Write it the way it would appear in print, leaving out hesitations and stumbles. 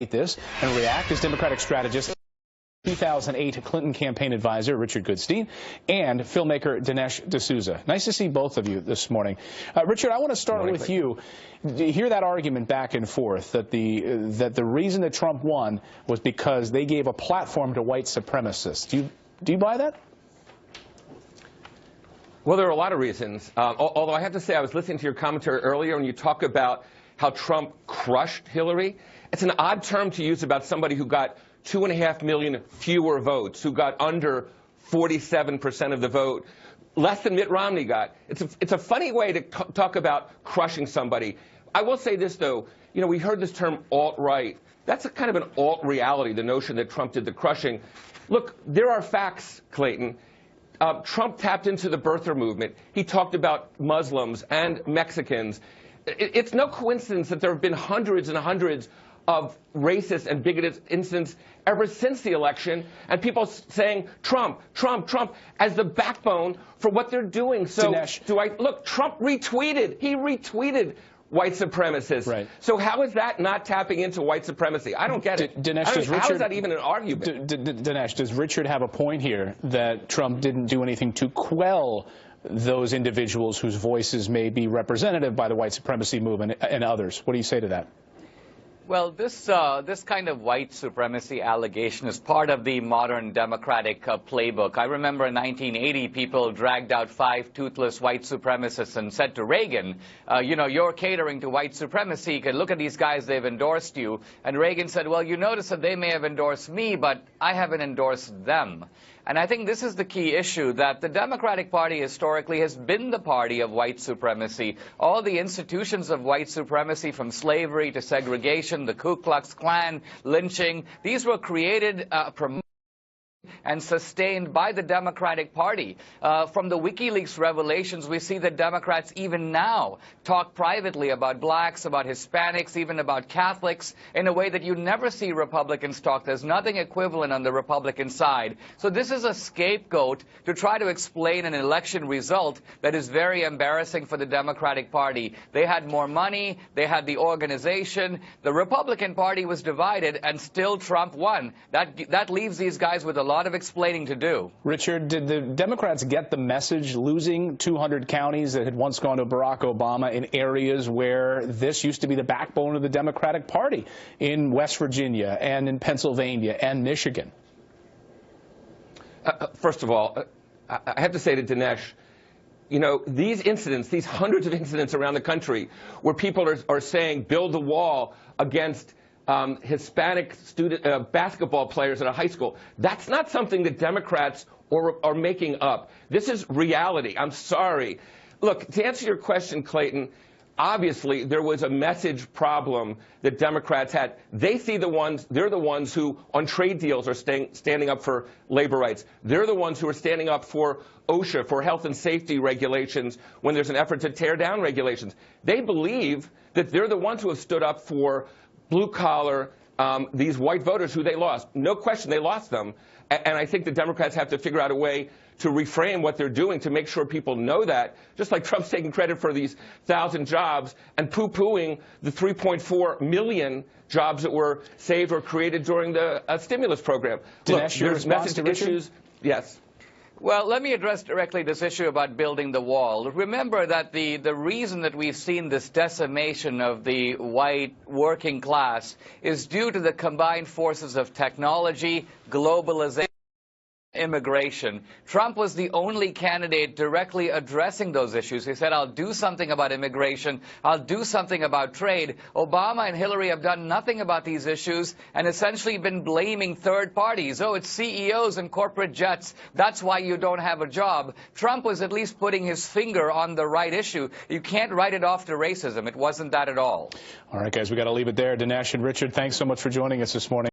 this and react is Democratic strategist, 2008 Clinton campaign advisor Richard Goodstein, and filmmaker Dinesh D'Souza. Nice to see both of you this morning. Richard, I want to start with you. You hear that argument back and forth that the reason that Trump won was because they gave a platform to white supremacists. Do you buy that? Well, there are a lot of reasons. Although I have to say, I was listening to your commentary earlier, and you talk about how Trump crushed Hillary. It's an odd term to use about somebody who got 2.5 million fewer votes, who got under 47% of the vote, less than Mitt Romney got. It's a funny way to talk about crushing somebody. I will say this, though. You know, we heard this term alt-right. That's a kind of an alt-reality, the notion that Trump did the crushing. Look, there are facts, Clayton. Trump tapped into the birther movement. He talked about Muslims and Mexicans. It's no coincidence that there have been hundreds and hundreds of racist and bigoted incidents ever since the election, and people saying Trump, Trump, Trump as the backbone for what they're doing. So Dinesh, look, Trump retweeted. He retweeted white supremacists. Right. So how is that not tapping into white supremacy? I don't get it. Dinesh, how is that even an argument? Dinesh, does Richard have a point here that Trump didn't do anything to quell those individuals whose voices may be representative by the white supremacy movement and others? What do you say to that? Well, this kind of white supremacy allegation is part of the modern Democratic playbook. I remember in 1980, people dragged out 5 toothless white supremacists and said to Reagan, you know, you're catering to white supremacy. You can look at these guys, they've endorsed you. And Reagan said, well, you notice that they may have endorsed me, but I haven't endorsed them. And I think this is the key issue, that the Democratic Party historically has been the party of white supremacy. All the institutions of white supremacy, from slavery to segregation, the Ku Klux Klan, lynching, these were created, promoted, and sustained by the Democratic Party. From the WikiLeaks revelations, we see that Democrats even now talk privately about blacks, about Hispanics, even about Catholics, in a way that you never see Republicans talk. There's nothing equivalent on the Republican side. So this is a scapegoat to try to explain an election result that is very embarrassing for the Democratic Party. They had more money, they had the organization, the Republican Party was divided, and still Trump won. That leaves these guys with a lot of explaining to do. Richard, did the Democrats get the message, losing 200 counties that had once gone to Barack Obama in areas where this used to be the backbone of the Democratic Party, in West Virginia and in Pennsylvania and Michigan? First of all, I have to say to Dinesh, you know, these incidents, these hundreds of incidents around the country where people are saying build the wall against Hispanic basketball players at a high school. That's not something that Democrats are making up. This is reality. I'm sorry. Look, to answer your question, Clayton, obviously there was a message problem that Democrats had. They see they're the ones who on trade deals are standing up for labor rights. They're the ones who are standing up for OSHA, for health and safety regulations when there's an effort to tear down regulations. They believe that they're the ones who have stood up for blue-collar, these white voters who they lost. No question, they lost them. And I think the Democrats have to figure out a way to reframe what they're doing to make sure people know that, just like Trump's taking credit for these 1,000 jobs and poo-pooing the 3.4 million jobs that were saved or created during the stimulus program. Dinesh, Look, there's message issues. Yes. Well, let me address directly this issue about building the wall. Remember that the reason that we've seen this decimation of the white working class is due to the combined forces of technology, globalization, immigration. Trump was the only candidate directly addressing those issues. He said, I'll do something about immigration, I'll do something about trade. Obama and Hillary have done nothing about these issues and essentially been blaming third parties. Oh, it's CEOs and corporate jets. That's why you don't have a job. Trump was at least putting his finger on the right issue. You can't write it off to racism. It wasn't that at all. All right, guys, we got to leave it there. Dinesh and Richard, thanks so much for joining us this morning.